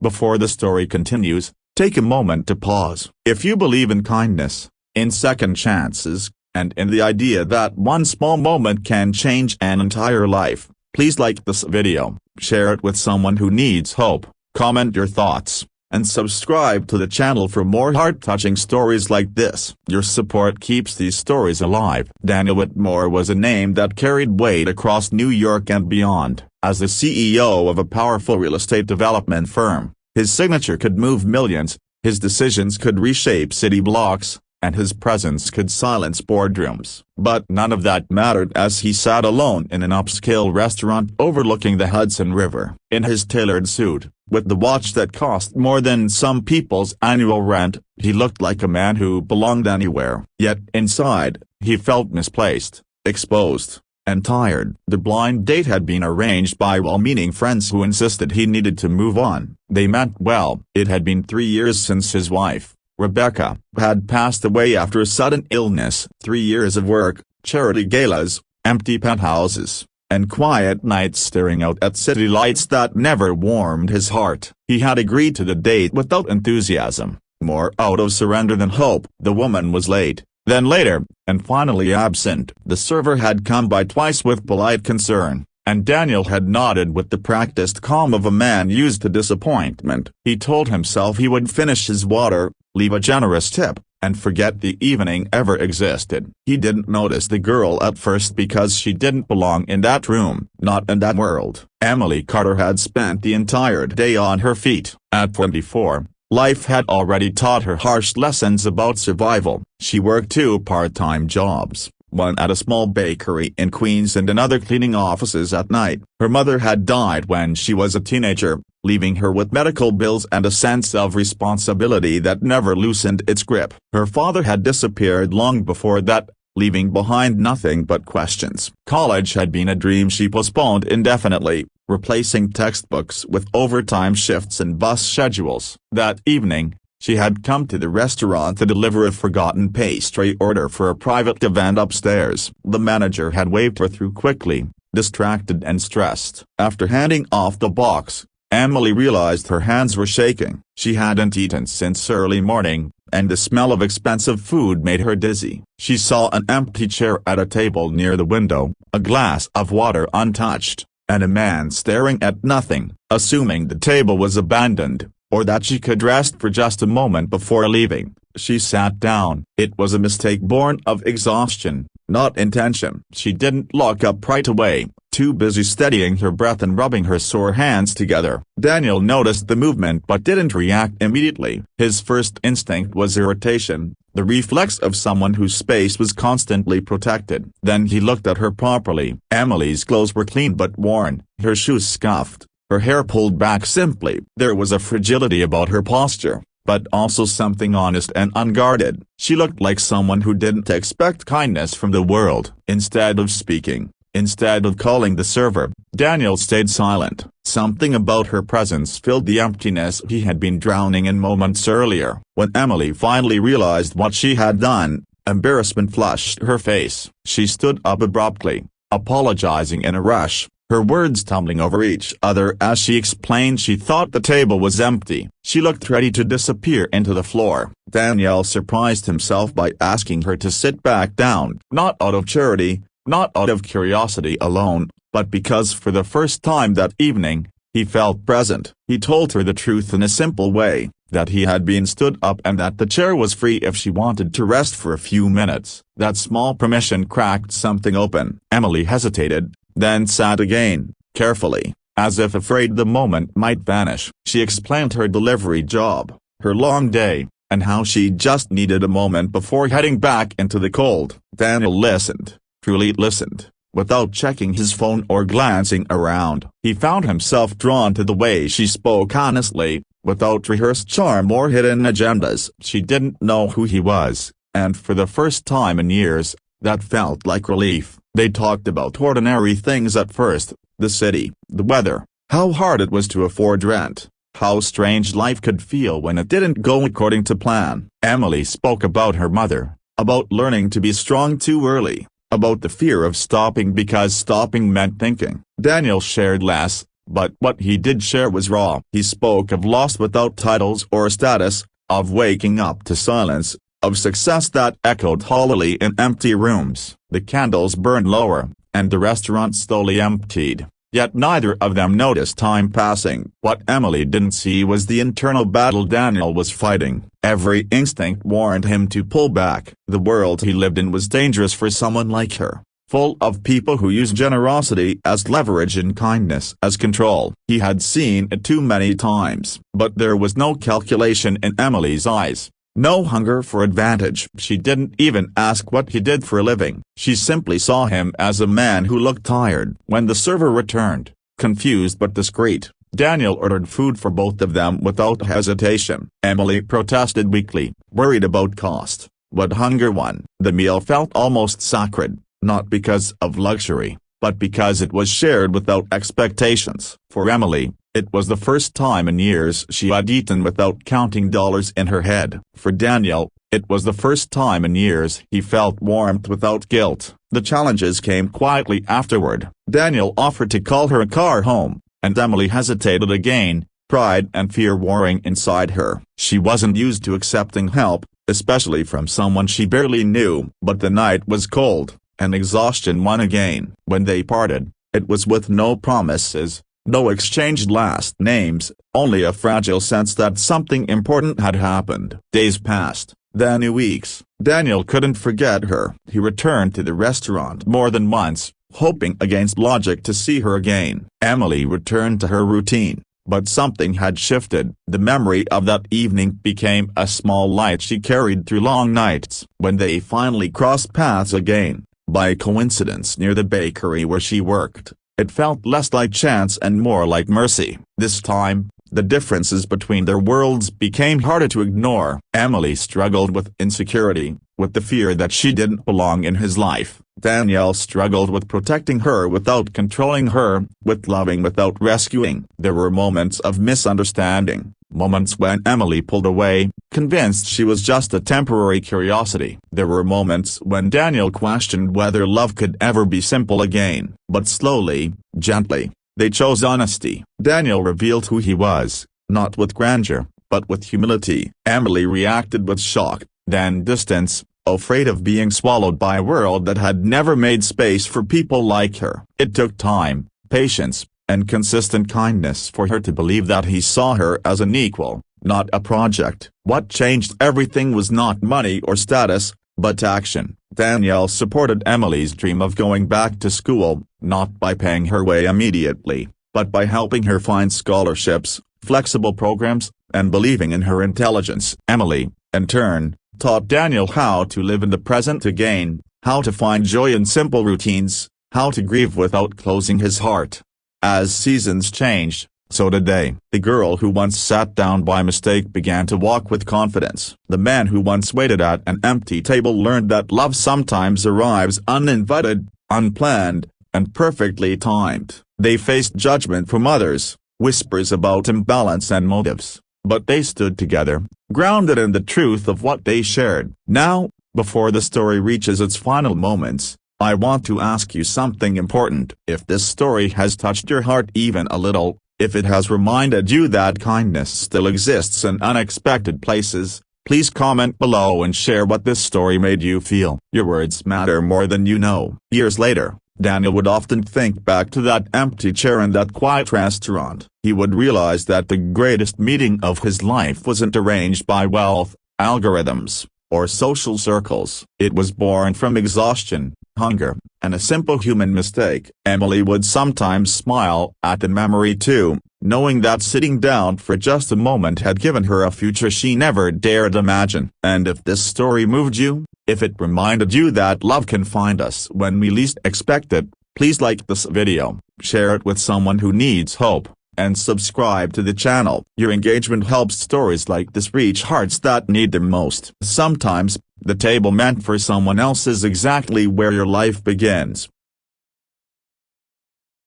Before the story continues, take a moment to pause. If you believe in kindness, in second chances, and in the idea that one small moment can change an entire life, please like this video, share it with someone who needs hope, comment your thoughts, and subscribe to the channel for more heart-touching stories like this. Your support keeps these stories alive. Daniel Whitmore was a name that carried weight across New York and beyond. As the CEO of a powerful real estate development firm, his signature could move millions, his decisions could reshape city blocks, and his presence could silence boardrooms. But none of that mattered as he sat alone in an upscale restaurant overlooking the Hudson River. In his tailored suit, with the watch that cost more than some people's annual rent, he looked like a man who belonged anywhere. Yet inside, he felt misplaced, exposed, and tired. The blind date had been arranged by well-meaning friends who insisted he needed to move on. They meant well. It had been 3 years since his wife, Rebecca, had passed away after a sudden illness. 3 years of work, charity galas, empty penthouses, and quiet nights staring out at city lights that never warmed his heart. He had agreed to the date without enthusiasm, more out of surrender than hope. The woman was late, then later, and finally absent. The server had come by twice with polite concern, and Daniel had nodded with the practiced calm of a man used to disappointment. He told himself he would finish his water, leave a generous tip, and forget the evening ever existed. He didn't notice the girl at first because she didn't belong in that room, not in that world. Emily Carter had spent the entire day on her feet. At 24, life had already taught her harsh lessons about survival. She worked 2 part-time jobs, one at a small bakery in Queens and another cleaning offices at night. Her mother had died when she was a teenager, leaving her with medical bills and a sense of responsibility that never loosened its grip. Her father had disappeared long before that, leaving behind nothing but questions. College had been a dream she postponed indefinitely, replacing textbooks with overtime shifts and bus schedules. That evening, she had come to the restaurant to deliver a forgotten pastry order for a private event upstairs. The manager had waved her through quickly, distracted and stressed. After handing off the box, Emily realized her hands were shaking. She hadn't eaten since early morning, and the smell of expensive food made her dizzy. She saw an empty chair at a table near the window, a glass of water untouched, and a man staring at nothing. Assuming the table was abandoned, or that she could rest for just a moment before leaving, she sat down. It was a mistake born of exhaustion, not intention. She didn't look up right away, too busy steadying her breath and rubbing her sore hands together. Daniel noticed the movement but didn't react immediately. His first instinct was irritation, the reflex of someone whose space was constantly protected. Then he looked at her properly. Emily's clothes were clean but worn, her shoes scuffed, her hair pulled back simply. There was a fragility about her posture, but also something honest and unguarded. She looked like someone who didn't expect kindness from the world. Instead of speaking, instead of calling the server, Daniel stayed silent. Something about her presence filled the emptiness he had been drowning in moments earlier. When Emily finally realized what she had done, embarrassment flushed her face. She stood up abruptly, apologizing in a rush, her words tumbling over each other as she explained she thought the table was empty. She looked ready to disappear into the floor. Daniel surprised himself by asking her to sit back down, not out of charity, not out of curiosity alone, but because for the first time that evening, he felt present. He told her the truth in a simple way, that he had been stood up and that the chair was free if she wanted to rest for a few minutes. That small permission cracked something open. Emily hesitated, then sat again, carefully, as if afraid the moment might vanish. She explained her delivery job, her long day, and how she just needed a moment before heading back into the cold. Daniel listened, truly listened, without checking his phone or glancing around. He found himself drawn to the way she spoke honestly, without rehearsed charm or hidden agendas. She didn't know who he was, and for the first time in years, that felt like relief. They talked about ordinary things at first, the city, the weather, how hard it was to afford rent, how strange life could feel when it didn't go according to plan. Emily spoke about her mother, about learning to be strong too early, about the fear of stopping because stopping meant thinking. Daniel shared less, but what he did share was raw. He spoke of loss without titles or status, of waking up to silence, of success that echoed hollowly in empty rooms. The candles burned lower, and the restaurant slowly emptied. Yet neither of them noticed time passing. What Emily didn't see was the internal battle Daniel was fighting. Every instinct warned him to pull back. The world he lived in was dangerous for someone like her, full of people who use generosity as leverage and kindness as control. He had seen it too many times. But there was no calculation in Emily's eyes. No hunger for advantage. She didn't even ask what he did for a living. She simply saw him as a man who looked tired. When the server returned, confused but discreet, Daniel ordered food for both of them without hesitation. Emily protested weakly, worried about cost. But hunger won. The meal felt almost sacred, not because of luxury, but because it was shared without expectations. For Emily, it was the first time in years she had eaten without counting dollars in her head. For Daniel, it was the first time in years he felt warmth without guilt. The challenges came quietly afterward. Daniel offered to call her a car home, and Emily hesitated again, pride and fear warring inside her. She wasn't used to accepting help, especially from someone she barely knew. But the night was cold, and exhaustion won again. When they parted, it was with no promises. No exchanged last names, only a fragile sense that something important had happened. Days passed, then weeks. Daniel couldn't forget her. He returned to the restaurant more than once, hoping against logic to see her again. Emily returned to her routine, but something had shifted. The memory of that evening became a small light she carried through long nights. When they finally crossed paths again, by coincidence near the bakery where she worked, it felt less like chance and more like mercy. This time, the differences between their worlds became harder to ignore. Emily struggled with insecurity, with the fear that she didn't belong in his life. Daniel struggled with protecting her without controlling her, with loving without rescuing. There were moments of misunderstanding, moments when Emily pulled away, convinced she was just a temporary curiosity. There were moments when Daniel questioned whether love could ever be simple again. But slowly, gently, they chose honesty. Daniel revealed who he was, not with grandeur, but with humility. Emily reacted with shock, then distance, afraid of being swallowed by a world that had never made space for people like her. It took time, patience, and consistent kindness for her to believe that he saw her as an equal, not a project. What changed everything was not money or status, but action. Daniel supported Emily's dream of going back to school, not by paying her way immediately, but by helping her find scholarships, flexible programs, and believing in her intelligence. Emily, in turn, taught Daniel how to live in the present again, how to find joy in simple routines, how to grieve without closing his heart. As seasons changed, so did they. The girl who once sat down by mistake began to walk with confidence. The man who once waited at an empty table learned that love sometimes arrives uninvited, unplanned, and perfectly timed. They faced judgment from others, whispers about imbalance and motives, but they stood together, grounded in the truth of what they shared. Now, before the story reaches its final moments, I want to ask you something important. If this story has touched your heart even a little, if it has reminded you that kindness still exists in unexpected places, please comment below and share what this story made you feel. Your words matter more than you know. Years later, Daniel would often think back to that empty chair in that quiet restaurant. He would realize that the greatest meeting of his life wasn't arranged by wealth, algorithms, or social circles. It was born from exhaustion, hunger, and a simple human mistake. Emily would sometimes smile at the memory too, knowing that sitting down for just a moment had given her a future she never dared imagine. And if this story moved you, if it reminded you that love can find us when we least expect it, please like this video, share it with someone who needs hope, and subscribe to the channel. Your engagement helps stories like this reach hearts that need them most. Sometimes, the table meant for someone else is exactly where your life begins.